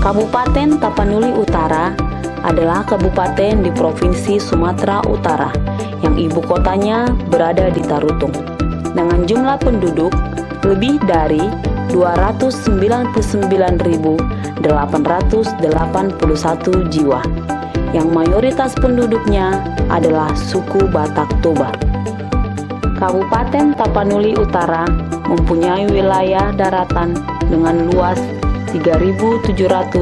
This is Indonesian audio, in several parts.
Kabupaten Tapanuli Utara adalah kabupaten di Provinsi Sumatera Utara yang ibu kotanya berada di Tarutung dengan jumlah penduduk lebih dari 299.881 jiwa, yang mayoritas penduduknya adalah suku Batak Toba. Kabupaten Tapanuli Utara mempunyai wilayah daratan dengan luas 3.793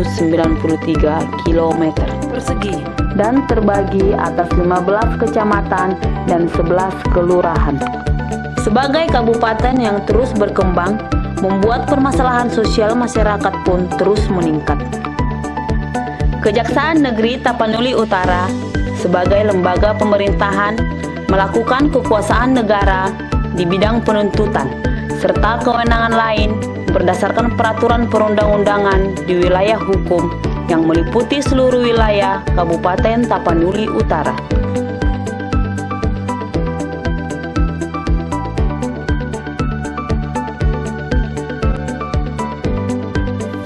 km persegi dan terbagi atas 15 kecamatan dan 11 kelurahan. Sebagai kabupaten yang terus berkembang, membuat permasalahan sosial masyarakat pun terus meningkat. Kejaksaan Negeri Tapanuli Utara sebagai lembaga pemerintahan melakukan kekuasaan negara di bidang penuntutan serta kewenangan lain berdasarkan peraturan perundang-undangan di wilayah hukum yang meliputi seluruh wilayah Kabupaten Tapanuli Utara.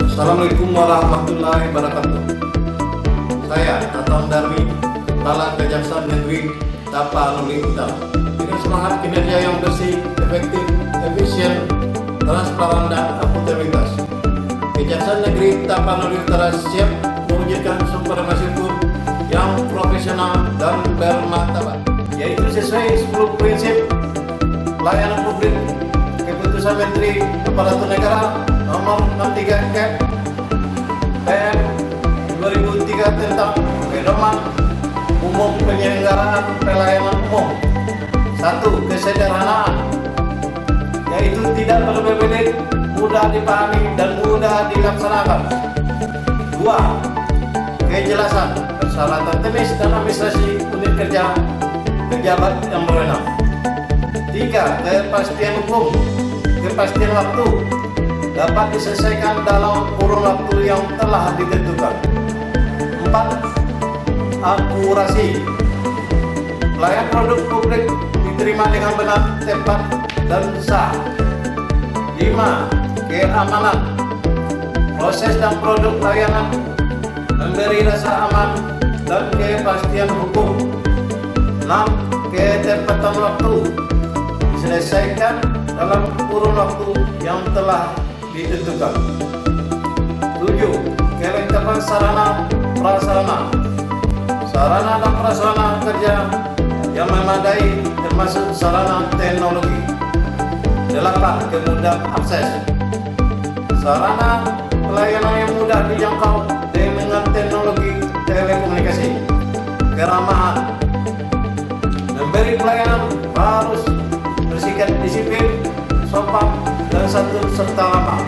Assalamualaikum warahmatullahi wabarakatuh. Saya Atang Darmi, Kepala Kejaksaan Negeri Tapanuli Utara. Dengan semangat kinerja yang bersih, efektif, efisien, transparan, dan akuntabilitas, Kejaksaan Negeri Tapanuli Utara siap mewujudkan supremasi hukum yang profesional dan bermartabat, yaitu sesuai 10 prinsip pelayanan publik Keputusan Menteri Kepala Negara Nomor 63 PM 2003 tentang pedoman umum penyelenggaraan pelayanan umum. 1. Kesederhanaan, yaitu tidak berbelit, mudah dipahami dan mudah dilaksanakan. 2. Kejelasan, persyaratan teknis dan administrasi unit kerja pejabat yang berwenang. 3. Kepastian hukum, kepastian waktu, dapat diselesaikan dalam kurun waktu yang telah ditentukan. 4. Akurasi, pelayanan produk publik diterima dengan benar, tepat, dan sah. 5. Keamanan, proses dan produk layanan memberi rasa aman dan kepastian hukum. 6. Ketepatan waktu, diselesaikan dalam kurun waktu yang telah ditentukan. 7. Kelengkapan sarana prasarana, sarana dan prasarana kerja yang memadai termasuk sarana teknologi. 8. Kemudahan akses, sarana pelayanan yang mudah dijangkau dengan teknologi telekomunikasi. Keramahan, memberi pelayanan harus bersikap disiplin, sopan, dan santun serta ramah.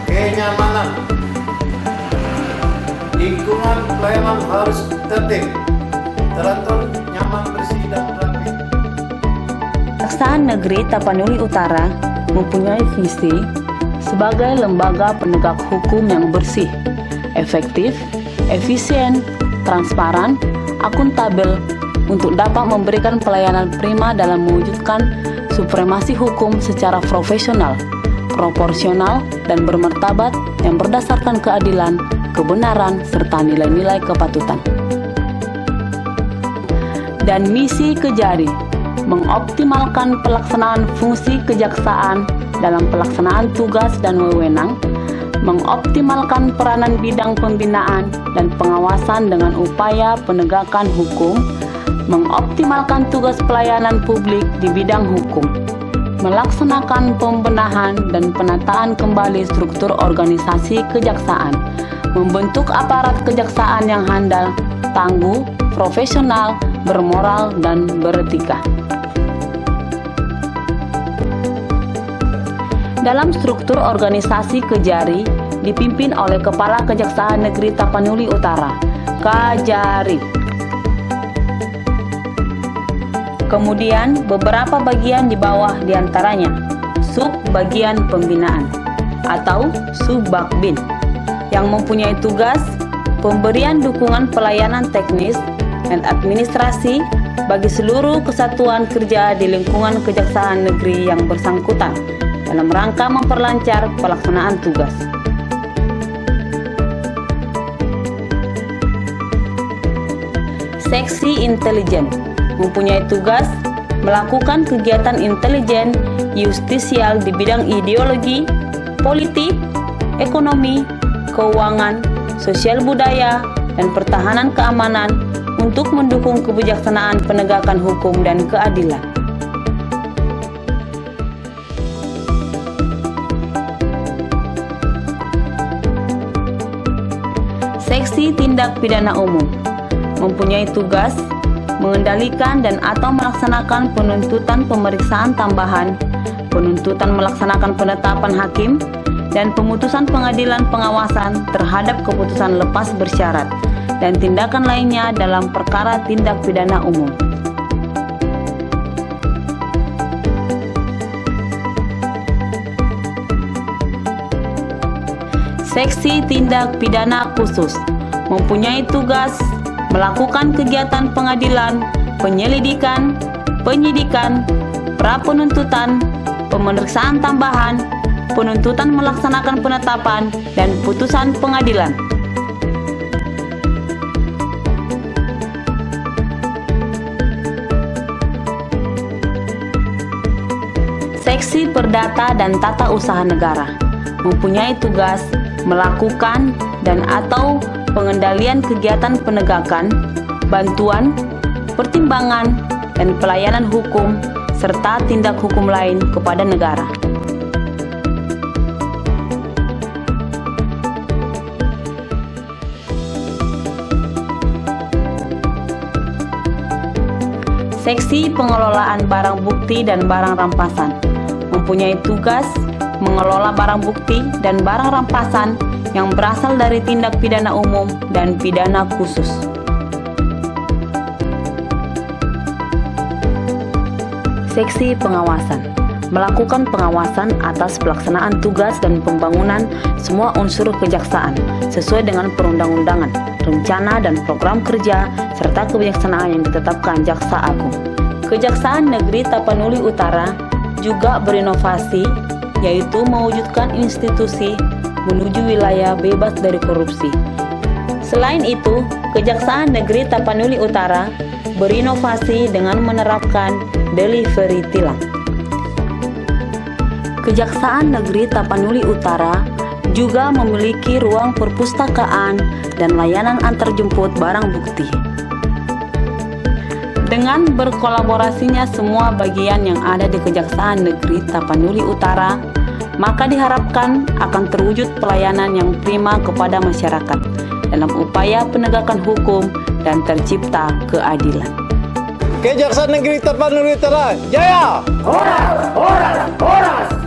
Kenyamanan, lingkungan pelayanan harus tertib, teratur, nyaman, bersih, dan rapi. Kejaksaan Negeri Tapanuli Utara mempunyai visi sebagai lembaga penegak hukum yang bersih, efektif, efisien, transparan, akuntabel untuk dapat memberikan pelayanan prima dalam mewujudkan supremasi hukum secara profesional, proporsional, dan bermartabat yang berdasarkan keadilan, kebenaran, serta nilai-nilai kepatutan. Dan misi Kejari mengoptimalkan pelaksanaan fungsi kejaksaan dalam pelaksanaan tugas dan wewenang, mengoptimalkan peranan bidang pembinaan dan pengawasan dengan upaya penegakan hukum, mengoptimalkan tugas pelayanan publik di bidang hukum, melaksanakan pembenahan dan penataan kembali struktur organisasi kejaksaan, membentuk aparat kejaksaan yang handal, tangguh, profesional, bermoral, dan beretika. Dalam struktur organisasi Kejari dipimpin oleh Kepala Kejaksaan Negeri Tapanuli Utara, Kajari. Kemudian beberapa bagian di bawah diantaranya sub bagian pembinaan atau Subbakbin yang mempunyai tugas pemberian dukungan pelayanan teknis dan administrasi bagi seluruh kesatuan kerja di lingkungan Kejaksaan Negeri yang bersangkutan dalam rangka memperlancar pelaksanaan tugas. Seksi Intelijen mempunyai tugas melakukan kegiatan intelijen justisial di bidang ideologi, politik, ekonomi, keuangan, sosial budaya, dan pertahanan keamanan untuk mendukung kebijaksanaan penegakan hukum dan keadilan. Seksi Tindak Pidana Umum mempunyai tugas mengendalikan dan atau melaksanakan penuntutan pemeriksaan tambahan, penuntutan melaksanakan penetapan hakim, dan pemutusan pengadilan pengawasan terhadap keputusan lepas bersyarat dan tindakan lainnya dalam perkara tindak pidana umum. Seksi Tindak Pidana Khusus mempunyai tugas melakukan kegiatan pengadilan, penyelidikan, penyidikan, pra-penuntutan, pemeriksaan tambahan, penuntutan melaksanakan penetapan, dan putusan pengadilan. Seksi Perdata dan Tata Usaha Negara mempunyai tugas melakukan dan atau pengendalian kegiatan penegakan, bantuan, pertimbangan, dan pelayanan hukum, serta tindak hukum lain kepada negara. Seksi Pengelolaan Barang Bukti dan Barang Rampasan mempunyai tugas mengelola barang bukti dan barang rampasan yang berasal dari tindak pidana umum dan pidana khusus. Seksi Pengawasan melakukan pengawasan atas pelaksanaan tugas dan pembangunan semua unsur kejaksaan sesuai dengan perundang-undangan, rencana dan program kerja serta kebijaksanaan yang ditetapkan Jaksa Agung. Kejaksaan Negeri Tapanuli Utara juga berinovasi, yaitu mewujudkan institusi menuju wilayah bebas dari korupsi. Selain itu, Kejaksaan Negeri Tapanuli Utara berinovasi dengan menerapkan delivery tilang. Kejaksaan Negeri Tapanuli Utara juga memiliki ruang perpustakaan dan layanan antarjemput barang bukti. Dengan berkolaborasinya semua bagian yang ada di Kejaksaan Negeri Tapanuli Utara, maka diharapkan akan terwujud pelayanan yang prima kepada masyarakat dalam upaya penegakan hukum dan tercipta keadilan. Kejaksaan Negeri Tapanuli Utara, jaya! Horas, horas, horas!